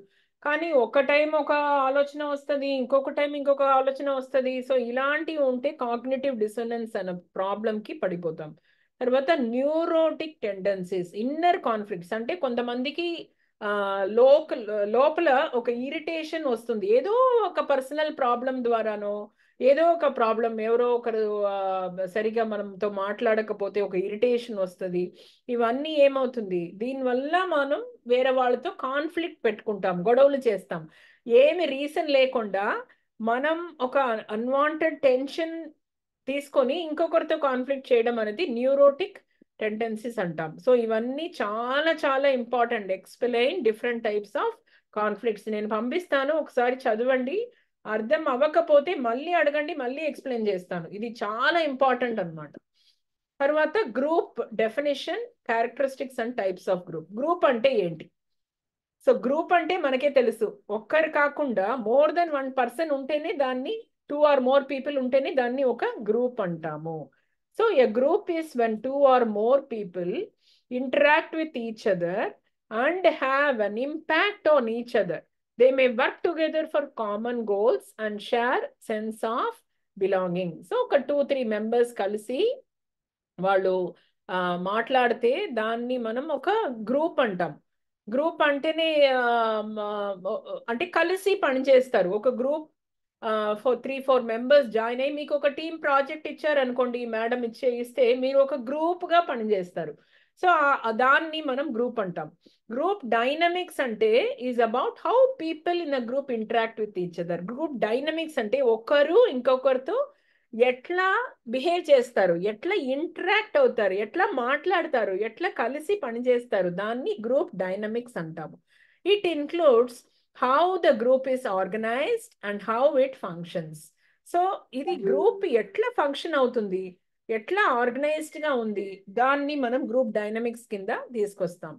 కానీ ఒక టైం ఒక ఆలోచన వస్తుంది, ఇంకొక టైం ఇంకొక ఆలోచన వస్తుంది. సో ఇలాంటివి ఉంటే కాగ్నిటివ్ డిసోనెన్స్ అనే ప్రాబ్లం కి పడిపోతాం. తర్వాత న్యూరోటిక్ టెండెన్సీస్, ఇన్నర్ కాన్ఫ్లిక్ట్స్ అంటే కొంతమందికి లోపల ఒక ఇరిటేషన్ వస్తుంది, ఏదో ఒక పర్సనల్ ప్రాబ్లం ద్వారానో, ఏదో ఒక ప్రాబ్లం, ఎవరో ఒకరు సరిగా మనతో మాట్లాడకపోతే ఒక ఇరిటేషన్ వస్తుంది. ఇవన్నీ ఏమవుతుంది, దీనివల్ల మనం వేరే వాళ్ళతో కాన్ఫ్లిక్ట్ పెట్టుకుంటాం, గొడవలు చేస్తాం. ఏమి రీజన్ లేకుండా మనం ఒక అన్వాంటెడ్ టెన్షన్ తీసుకొని ఇంకొకరితో కాన్ఫ్లిక్ట్ చేయడం అనేది న్యూరోటిక్ టెండెన్సీస్ అంటాం. సో ఇవన్నీ చాలా చాలా important. Explain different types of conflicts నేను పంపిస్తాను, ఒకసారి చదవండి. అర్థం అవ్వకపోతే మళ్ళీ అడగండి, మళ్ళీ ఎక్స్ప్లెయిన్ చేస్తాను. ఇది చాలా ఇంపార్టెంట్ అన్నమాట. తర్వాత group definition, characteristics and types of group. Group అంటే ఏంటి? సో గ్రూప్ అంటే మనకే తెలుసు, ఒక్కరు కాకుండా మోర్ దెన్ వన్ పర్సన్ ఉంటేనే దాన్ని, 2 or more people ఉంటేనే దాన్ని ఒక గ్రూప్ అంటాము. So a group is when 2 or more people interact with each other and have an impact on each other. They may work together for common goals and share sense of belonging. So ఒక 2-3 members కలిసి వాళ్ళు మాట్లాడితే దాన్ని మనం ఒక group అంటాం. Group అంటేనే అంటే కలిసి పనిచేస్తారు. ఒక గ్రూప్ 3-4 మెంబర్స్ జాయిన్ అయ్యి మీకు ఒక టీమ్ ప్రాజెక్ట్ ఇచ్చారు అనుకోండి, మేడం ఇస్తే మీరు ఒక గ్రూప్ గా పనిచేస్తారు. సో దాన్ని మనం గ్రూప్ అంటాం. గ్రూప్ డైనమిక్స్ అంటే is about how people in a group interact with each other. Group dynamics అంటే ఒకరు ఇంకొకరితో ఎట్లా బిహేవ్ చేస్తారు, ఎట్లా ఇంటరాక్ట్ అవుతారు, ఎట్లా మాట్లాడతారు, ఎట్లా కలిసి పనిచేస్తారు, దాన్ని గ్రూప్ డైనమిక్స్ అంటాము. It includes how the group is organised and how it functions. So ఇది గ్రూప్ ఎట్లా ఫంక్షన్ అవుతుంది, ఎట్లా ఆర్గనైజ్డ్ గా ఉంది, దాన్ని మనం గ్రూప్ డైనమిక్స్ కింద తీసుకొస్తాం.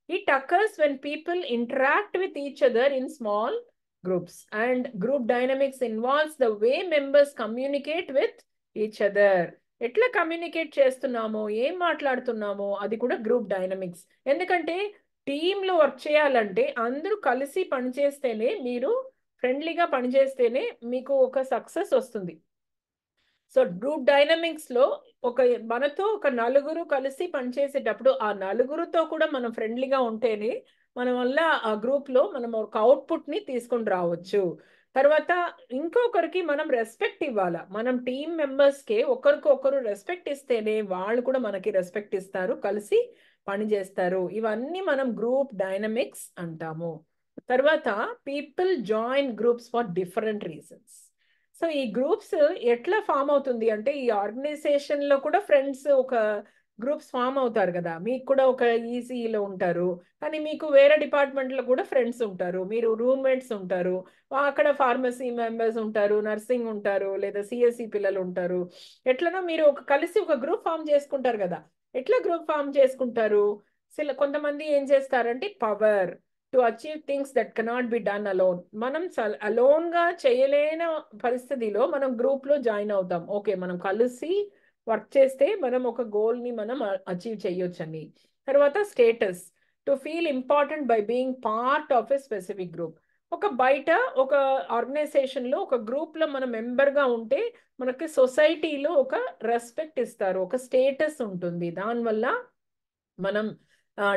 It occurs when people interact with each other in small groups, and group dynamics involves the way members communicate with each other. ఎట్లా కమ్యూనికేట్ చేస్తున్నామో, ఏం మాట్లాడుతున్నామో అది కూడా గ్రూప్ డైనమిక్స్. ఎందుకంటే టీంలో వర్క్ చేయాలంటే అందరూ కలిసి పనిచేస్తేనే, మీరు ఫ్రెండ్లీగా పనిచేస్తేనే మీకు ఒక సక్సెస్ వస్తుంది. సో గ్రూప్ డైనమిక్స్ లో మనతో ఒక నలుగురు కలిసి పనిచేసేటప్పుడు ఆ నలుగురుతో కూడా మనం ఫ్రెండ్లీగా ఉంటేనే మన వల్ల ఆ గ్రూప్ లో మనం ఒక అవుట్పుట్ ని తీసుకొని రావచ్చు. తర్వాత ఇంకొకరికి మనం రెస్పెక్ట్ ఇవ్వాలా. మనం టీమ్ మెంబర్స్ కి ఒకరికొకరు రెస్పెక్ట్ ఇస్తేనే వాళ్ళు కూడా మనకి రెస్పెక్ట్ ఇస్తారు, కలిసి పనిచేస్తారు. ఇవన్నీ మనం గ్రూప్ డైనమిక్స్ అంటాము. తర్వాత people join groups for different reasons. So ఈ గ్రూప్స్ ఎట్లా ఫామ్ అవుతుంది అంటే, ఈ ఆర్గనైజేషన్ లో కూడా ఫ్రెండ్స్ ఒక గ్రూప్స్ ఫామ్ అవుతారు కదా. మీకు కూడా ఒక ఈసీలో ఉంటారు, కానీ మీకు వేరే డిపార్ట్మెంట్ లో కూడా ఫ్రెండ్స్ ఉంటారు, మీరు రూమ్మేట్స్ ఉంటారు, అక్కడ ఫార్మసీ మెంబర్స్ ఉంటారు, నర్సింగ్ ఉంటారు, లేదా సిఎస్సి పిల్లలు ఉంటారు. ఎట్లనో మీరు కలిసి ఒక గ్రూప్ ఫామ్ చేసుకుంటారు కదా. ఎట్లా గ్రూప్ ఫామ్ చేసుకుంటారు? కొంతమంది ఏం చేస్తారంటే power, to achieve things that cannot be done alone. మనం అలోన్గా చేయలేని పరిస్థితిలో మనం గ్రూప్లో జాయిన్ అవుతాం. ఓకే, మనం కలిసి వర్క్ చేస్తే మనం ఒక గోల్ని మనం అచీవ్ చేయొచ్చని. తర్వాత status, to feel important by being part of a specific group. ఒక బయట ఒక ఆర్గనైజేషన్లో ఒక గ్రూప్లో మనం మెంబర్గా ఉంటే మనకి సొసైటీలో ఒక రెస్పెక్ట్ ఇస్తారు, ఒక స్టేటస్ ఉంటుంది. దానివల్ల మనం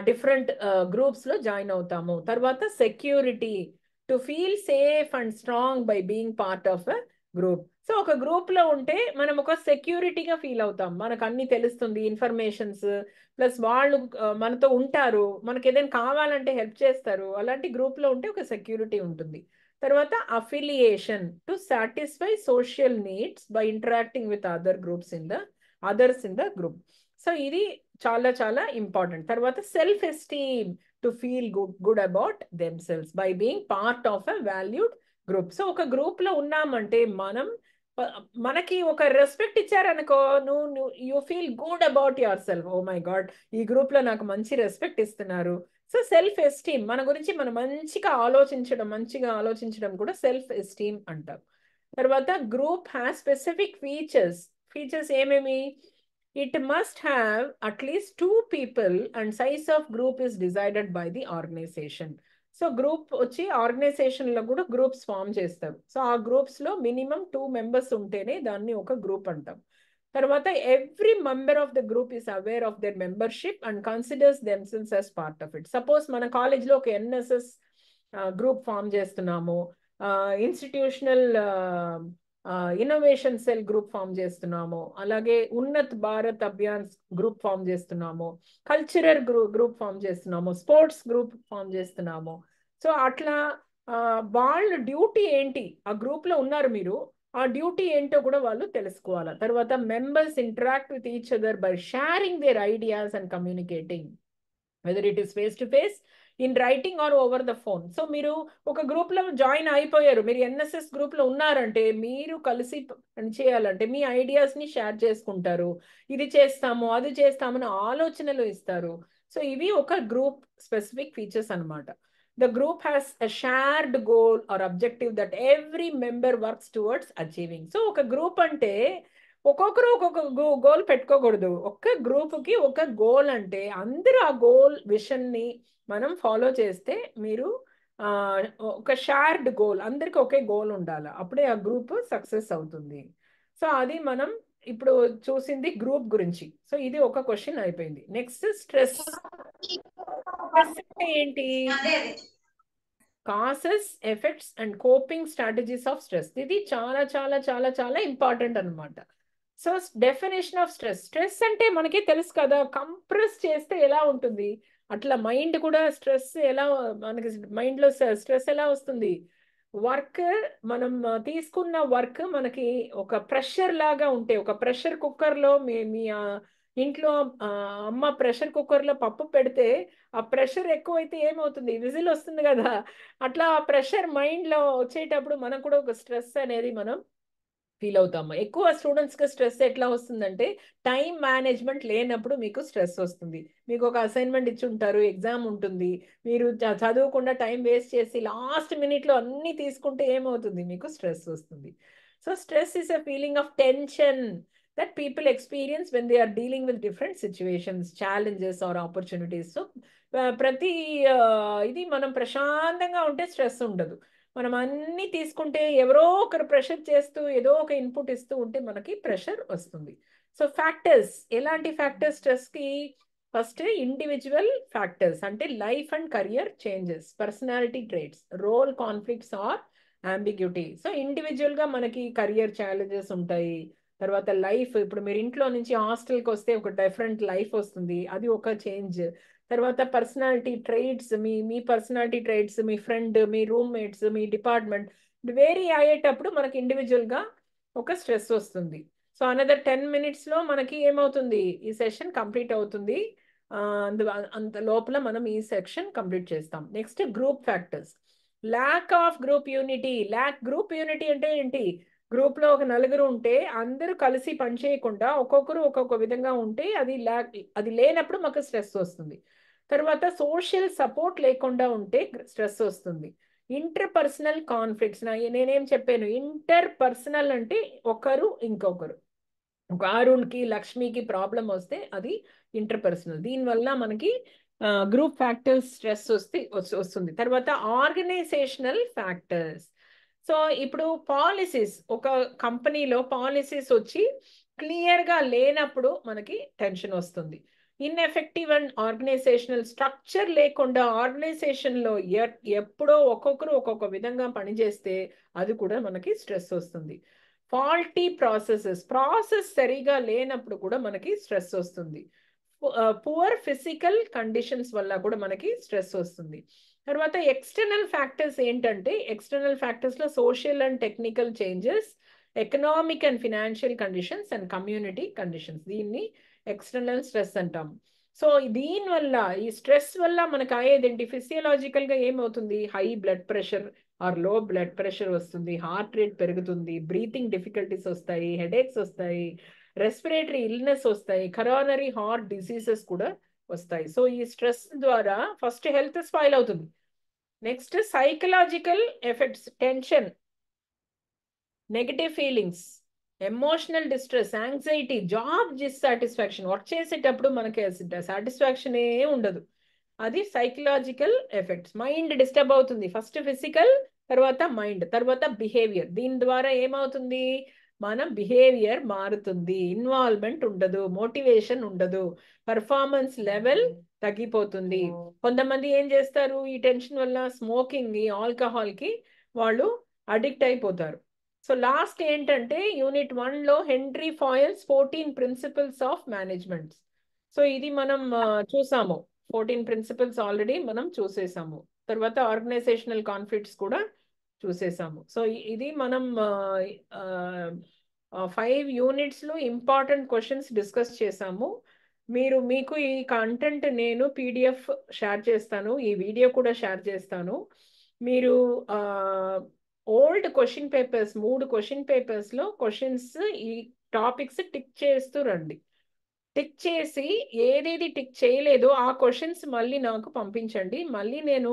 డిఫరెంట్ గ్రూప్స్లో జాయిన్ అవుతాము. తర్వాత security, to feel safe and strong by being part of a group. So ఒక గ్రూప్లో ఉంటే మనం ఒక సెక్యూరిటీగా ఫీల్ అవుతాం, మనకు అన్ని తెలుస్తుంది ఇన్ఫర్మేషన్స్, ప్లస్ వాళ్ళు మనతో ఉంటారు, మనకి ఏదైనా కావాలంటే హెల్ప్ చేస్తారు. అలాంటి గ్రూప్లో ఉంటే ఒక సెక్యూరిటీ ఉంటుంది. తర్వాత affiliation, to satisfy social needs by interacting with others in the group. So ఇది చాలా చాలా ఇంపార్టెంట్. తర్వాత self esteem, to feel good about themselves by being part of a valued group. So ఒక గ్రూప్లో ఉన్నామంటే మనకి ఒక రెస్పెక్ట్ ఇచ్చారనుకో, నువ్వు you feel good about your self. Oh my god, ఈ గ్రూప్లో నాకు మంచి రెస్పెక్ట్ ఇస్తున్నారు. సో సెల్ఫ్ ఎస్టీమ్, మన గురించి మనం మంచిగా ఆలోచించడం కూడా సెల్ఫ్ ఎస్టీమ్ అంటాం. తర్వాత గ్రూప్ హ్యాస్ స్పెసిఫిక్ ఫీచర్స్ ఏమేమి? It must have at least 2 people and size of group is decided by the organization. So group వచ్చి ఆర్గనైజేషన్లో కూడా గ్రూప్స్ ఫామ్ చేస్తారు. సో ఆ గ్రూప్స్లో మినిమం 2 members ఉంటేనే దాన్ని ఒక గ్రూప్ అంటాం. తర్వాత every member of the group is aware of their membership and considers themselves as part of it. Suppose మన కాలేజ్లో ఒక ఎన్ఎస్ఎస్ గ్రూప్ ఫామ్ చేస్తున్నాము, institutional innovation cell group form చేస్తున్నాము, అలాగే ఉన్నత్ భారత్ అభియాన్ గ్రూప్ ఫామ్ చేస్తున్నాము, కల్చరల్ గ్రూప్ ఫామ్ చేస్తున్నాము, sports group form చేస్తున్నాము. So అట్లా వాళ్ళ డ్యూటీ ఏంటి, ఆ గ్రూప్లో ఉన్నారు మీరు, ఆ డ్యూటీ ఏంటో కూడా వాళ్ళు తెలుసుకోవాలి. తర్వాత members interact with each other by sharing their ideas and communicating, whether it is face to face, in writing or over the phone. So మీరు ఒక గ్రూప్లో జాయిన్ అయిపోయారు, మీరు ఎన్ఎస్ఎస్ గ్రూప్లో ఉన్నారంటే మీరు కలిసి పనిచేయాలంటే మీ ఐడియాస్ని షేర్ చేసుకుంటారు, ఇది చేస్తాము అది చేస్తామని ఆలోచనలు ఇస్తారు. సో ఇవి ఒక గ్రూప్ స్పెసిఫిక్ ఫీచర్స్ అనమాట. The group has a shared goal or objective that every member works towards achieving. So ఒక గ్రూప్ అంటే ఒక్కొక్కరు ఒక్కొక్క గోల్ పెట్టుకోకూడదు. ఒక్క గ్రూప్కి ఒక గోల్ అంటే అందరూ ఆ గోల్ విషన్ని మనం ఫాలో చేస్తే మీరు ఒక షేర్డ్ గోల్, అందరికి ఒకే గోల్ ఉండాలి, అప్పుడే ఆ గ్రూప్ సక్సెస్ అవుతుంది. సో అది మనం ఇప్పుడు చూసింది గ్రూప్ గురించి. సో ఇది ఒక క్వశ్చన్ అయిపోయింది. Next stress. స్ట్రెస్ అంటే ఏంటి? Causes, effects and coping strategies of stress. ఇది చాలా చాలా చాలా చాలా ఇంపార్టెంట్ అనమాట. సో డెఫినేషన్ ఆఫ్ స్ట్రెస్ అంటే మనకి తెలుసు కదా, కంప్రెస్ చేస్తే ఎలా ఉంటుంది అట్లా మైండ్ కూడా స్ట్రెస్ ఎలా, మనకి మైండ్లో స్ట్రెస్ ఎలా వస్తుంది? వర్క్, మనం తీసుకున్న వర్క్ మనకి ఒక ప్రెషర్ లాగా ఉంటే, ఒక ప్రెషర్ కుక్కర్లో మీ ఇంట్లో అమ్మ ప్రెషర్ కుక్కర్లో పప్పు పెడితే ఆ ప్రెషర్ ఎక్కువైతే ఏమవుతుంది? విజిల్ వస్తుంది కదా, అట్లా ఆ ప్రెషర్ మైండ్లో వచ్చేటప్పుడు మనకు కూడా ఒక స్ట్రెస్ అనేది మనం ఫీల్ అవుతాము. ఎక్కువ స్టూడెంట్స్కి స్ట్రెస్ ఎట్లా వస్తుందంటే టైం మేనేజ్మెంట్ లేనప్పుడు మీకు స్ట్రెస్ వస్తుంది. మీకు ఒక అసైన్మెంట్ ఇచ్చి ఉంటారు, ఎగ్జామ్ ఉంటుంది, మీరు చదవకుండా టైం వేస్ట్ చేసి లాస్ట్ మినిట్లో అన్నీ తీసుకుంటే ఏమవుతుంది? మీకు స్ట్రెస్ వస్తుంది. So stress is a feeling of tension that people experience when they are dealing with different situations, challenges or opportunities. So ప్రతి ఇది మనం ప్రశాంతంగా ఉంటే స్ట్రెస్ ఉండదు. మనం అన్ని తీసుకుంటే ఎవరో ఒకరు ప్రెషర్ చేస్తూ ఏదో ఒక ఇన్పుట్ ఇస్తూ ఉంటే మనకి ప్రెషర్ వస్తుంది. సో ఫ్యాక్టర్స్, ఎలాంటి ఫ్యాక్టర్స్ స్ట్రెస్కి? ఫస్ట్ ఇండివిజువల్ ఫ్యాక్టర్స్ అంటే life and career changes, personality traits, role conflicts or ambiguity. So ఇండివిజువల్గా మనకి కెరియర్ ఛాలెంజెస్ ఉంటాయి. తర్వాత లైఫ్, ఇప్పుడు మీరు ఇంట్లో నుంచి హాస్టల్కి వస్తే ఒక డిఫరెంట్ లైఫ్ వస్తుంది, అది ఒక చేంజ్. తర్వాత పర్సనాలిటీ ట్రైట్స్, మీ పర్సనాలిటీ ట్రైట్స్, మీ ఫ్రెండ్, మీ రూమ్మేట్స్, మీ డిపార్ట్మెంట్ వేరీ అయ్యేటప్పుడు మనకి ఇండివిజువల్గా ఒక స్ట్రెస్ వస్తుంది. సో అనదర్ 10 minutesలో మనకి ఏమవుతుంది? ఈ సెషన్ కంప్లీట్ అవుతుంది. అంత లోపల మనం ఈ సెక్షన్ కంప్లీట్ చేస్తాం. Next group factors. Lack of group unity. Group unity అంటే ఏంటి? గ్రూప్లో ఒక నలుగురు ఉంటే అందరూ కలిసి పనిచేయకుండా ఒక్కొక్కరు ఒక్కొక్క విధంగా ఉంటే అది లేనప్పుడు మాకు స్ట్రెస్ వస్తుంది. తర్వాత సోషల్ సపోర్ట్ లేకుండా ఉంటే స్ట్రెస్ వస్తుంది. ఇంటర్ పర్సనల్ కాన్ఫ్లిక్ట్స్, నేనేం చెప్పాను, ఇంటర్ పర్సనల్ అంటే ఒకరు ఇంకొకరు, ఒక అరుణ్కి లక్ష్మికి ప్రాబ్లం వస్తే అది ఇంటర్ పర్సనల్. దీనివల్ల మనకి గ్రూప్ ఫ్యాక్టర్స్ స్ట్రెస్ వస్తుంది. తర్వాత ఆర్గనైజేషనల్ ఫ్యాక్టర్స్. సో ఇప్పుడు పాలసీస్, ఒక కంపెనీలో పాలసీస్ వచ్చి క్లియర్గా లేనప్పుడు మనకి టెన్షన్ వస్తుంది. ఇన్ఎఫెక్టివ్ అండ్ ఆర్గనైజేషనల్ స్ట్రక్చర్ లేకుండా ఆర్గనైజేషన్లో ఎప్పుడో ఒక్కొక్కరు ఒక్కొక్క విధంగా పనిచేస్తే అది కూడా మనకి స్ట్రెస్ వస్తుంది. ఫాల్టీ ప్రాసెస్ సరిగా లేనప్పుడు కూడా మనకి స్ట్రెస్ వస్తుంది. పువర్ ఫిజికల్ కండిషన్స్ వల్ల కూడా మనకి స్ట్రెస్ వస్తుంది. తర్వాత ఎక్స్టర్నల్ ఫ్యాక్టర్స్ ఏంటంటే, ఎక్స్టర్నల్ ఫ్యాక్టర్స్లో social and technical changes, economic and financial conditions and community conditions, దీన్ని ఎక్స్టర్నల్ స్ట్రెస్ అంటాం. సో దీనివల్ల, ఈ స్ట్రెస్ వల్ల మనకు అయ్యేదేంటి, ఫిజియలాజికల్గా ఏమవుతుంది, high blood pressure or low blood pressure వస్తుంది, హార్ట్ రేట్ పెరుగుతుంది, బ్రీతింగ్ డిఫికల్టీస్ వస్తాయి, హెడేక్స్ వస్తాయి, రెస్పిరేటరీ ఇల్నెస్ వస్తాయి, కరోనరీ హార్ట్ డిసీజెస్ కూడా వస్తాయి. సో ఈ స్ట్రెస్ ద్వారా ఫస్ట్ హెల్త్ స్పాయిల్ అవుతుంది. Next psychological effects, tension, negative feelings, emotional distress, anxiety, job dissatisfaction, work చేసేటప్పుడు మనకి సాటిస్ఫాక్షన్ ఉండదు, అది సైకలాజికల్ ఎఫెక్ట్స్. మైండ్ డిస్టర్బ్ అవుతుంది, ఫస్ట్ ఫిజికల్, తర్వాత మైండ్, తర్వాత బిహేవియర్. దీని ద్వారా ఏమవుతుంది, మన బిహేవియర్ మారుతుంది, ఇన్వాల్వ్మెంట్ ఉండదు, మోటివేషన్ ఉండదు, పర్ఫార్మెన్స్ లెవెల్ తగ్గిపోతుంది. కొంతమంది ఏం చేస్తారు, ఈ టెన్షన్ వల్ల స్మోకింగ్, ఈ ఆల్కహాల్కి వాళ్ళు అడిక్ట్ అయిపోతారు. సో లాస్ట్ ఏంటంటే యూనిట్ 1లో Henri Fayol's 14 principles of management. So ఇది మనం చూసాము, 14 ప్రిన్సిపల్స్ ఆల్రెడీ మనం చూసేసాము. తర్వాత ఆర్గనైజేషనల్ కాన్ఫ్లిక్ట్స్ కూడా చూసేసాము. సో ఇది మనం 5 యూనిట్స్లో ఇంపార్టెంట్ క్వశ్చన్స్ డిస్కస్ చేసాము. మీకు ఈ కంటెంట్ నేను పీడిఎఫ్ షేర్ చేస్తాను, ఈ వీడియో కూడా షేర్ చేస్తాను. మీరు ఓల్డ్ క్వశ్చన్ పేపర్స్, 3 క్వశ్చన్ పేపర్స్లో క్వశ్చన్స్, ఈ టాపిక్స్ టిక్ చేస్తూ రండి. టిక్ చేసి ఏదేది టిక్ చేయలేదో ఆ క్వశ్చన్స్ మళ్ళీ నాకు పంపించండి, మళ్ళీ నేను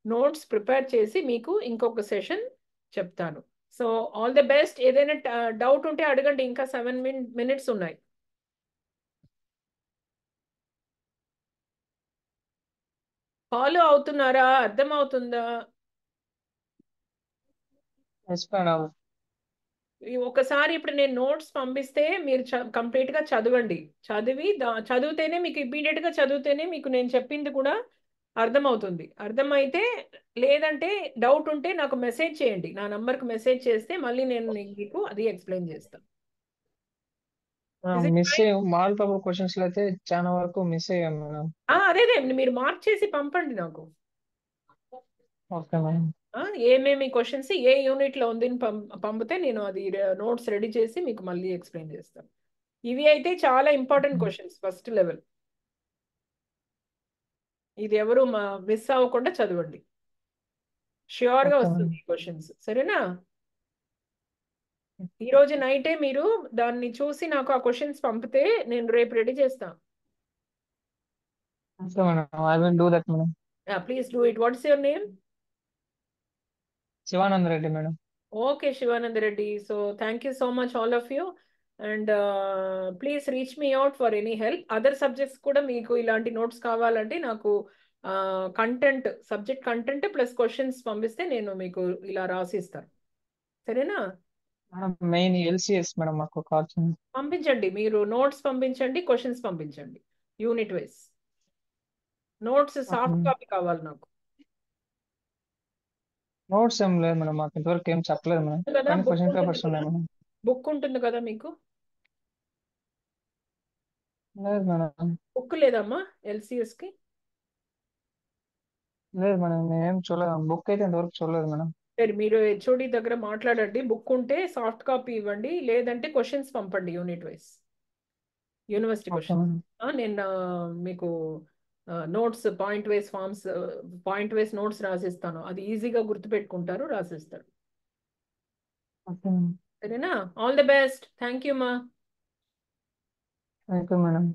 నోట్స్ ప్రిపేర్ చేసి మీకు ఇంకొక సెషన్ చెప్తాను. So all the best. ఏదైనా డౌట్ ఉంటే అడగండి, ఇంకా 7 minutes ఉన్నాయి. ఫాలో అవుతున్నారా, అర్థం అవుతుందా? Yes madam. ఒకసారి ఇప్పుడు నేను నోట్స్ పంపిస్తే మీరు కంప్లీట్గా చదవండి. చదివితేనే మీకు, ఇమీడియట్గా చదివితేనే మీకు నేను చెప్పింది కూడా అర్థమవుతుంది. అర్థమైతే, లేదంటే డౌట్ ఉంటే నాకు మెసేజ్ చేయండి, నా నంబర్కి మెసేజ్ చేస్తే మళ్ళీ నేను మీకు అది ఎక్స్ప్లెయిన్ చేస్తాను. మిస్ అయ్యి మాల్ పేపర్ క్వశ్చన్స్ లో అయితే చాలా వరకు మిస్ అయ్యాం మేడం. అదే మీరు మార్క్ చేసి పంపండి నాకు. Okay madam. ఏమేమి క్వశ్చన్స్ ఏ యూనిట్లో ఉంది పంపితే నేను అది నోట్స్ రెడీ చేసి మీకు మళ్ళీ ఎక్స్ప్లెయిన్ చేస్తాను. ఇవి అయితే చాలా ఇంపార్టెంట్ క్వశ్చన్స్, ఫస్ట్ లెవెల్. ఇది ఎవరు మిస్ అవ్వకుండా చదవండి, ష్యూర్గా ఓకే మేడం. వస్తుంది ఈ క్వశ్చన్స్. సరేనా? ఈ రోజు నైటే మీరు దాన్ని చూసి నాకు ఆ క్వశ్చన్స్ పంపితే నేను రేపు రెడీ చేస్తాను. Okay madam, I will do that madam. Please do it. What's your name? Shivanand Reddy madam. Okay Shivanand Reddy. So thank you so much all of you, and please reach me out for any help. Other subjects కూడా మీకు ఇలాంటి notes కావాలంటే నాకు subject content plus questions పంపిస్తే నేను మీకు ఇలా రాసిస్తాను. సరేనా? మేడం మెయిన్ ఎల్సిఎస్ మేడం మాకు కావాల్సింది. పంపించండి, మీరు నోట్స్ పంపించండి, క్వశ్చన్స్ పంపించండి, unit wise. Notes soft copy కావాలి నాకు. నోట్స్ ఏం లేదు మేడం, మాకు ఇంతవరకు ఏం చెప్పలేదు మేడం, కదా కానీ బుక్ క్వశ్చన్ ఉంటుంది పేపర్స్ కదా, ఉన్నాయి మేడం. బుక్ ఉంటుంది కదా మీకు? లేదు మేడం. బుక్ లేదమ్మా ఎల్సిఎస్కి? లేదు మేడం, నేనేం చూడలేదు, బుక్ అయితే ఇంతవరకు చూడలేదు మేడం. సరే, మీరు హెచ్ఓడి దగ్గర మాట్లాడండి, బుక్ ఉంటే సాఫ్ట్ కాపీ ఇవ్వండి, లేదంటే క్వశ్చన్స్ పంపండి unit wise, university okay questions. Madam. నేను మీకు నోట్స్, పాయింట్ వైజ్ నోట్స్ రాసిస్తాను, అది ఈజీగా గుర్తుపెట్టుకుంటారు, రాసిస్తారు. Okay madam. సరేనా? All the best. Thank you ma'am. Thank you madam.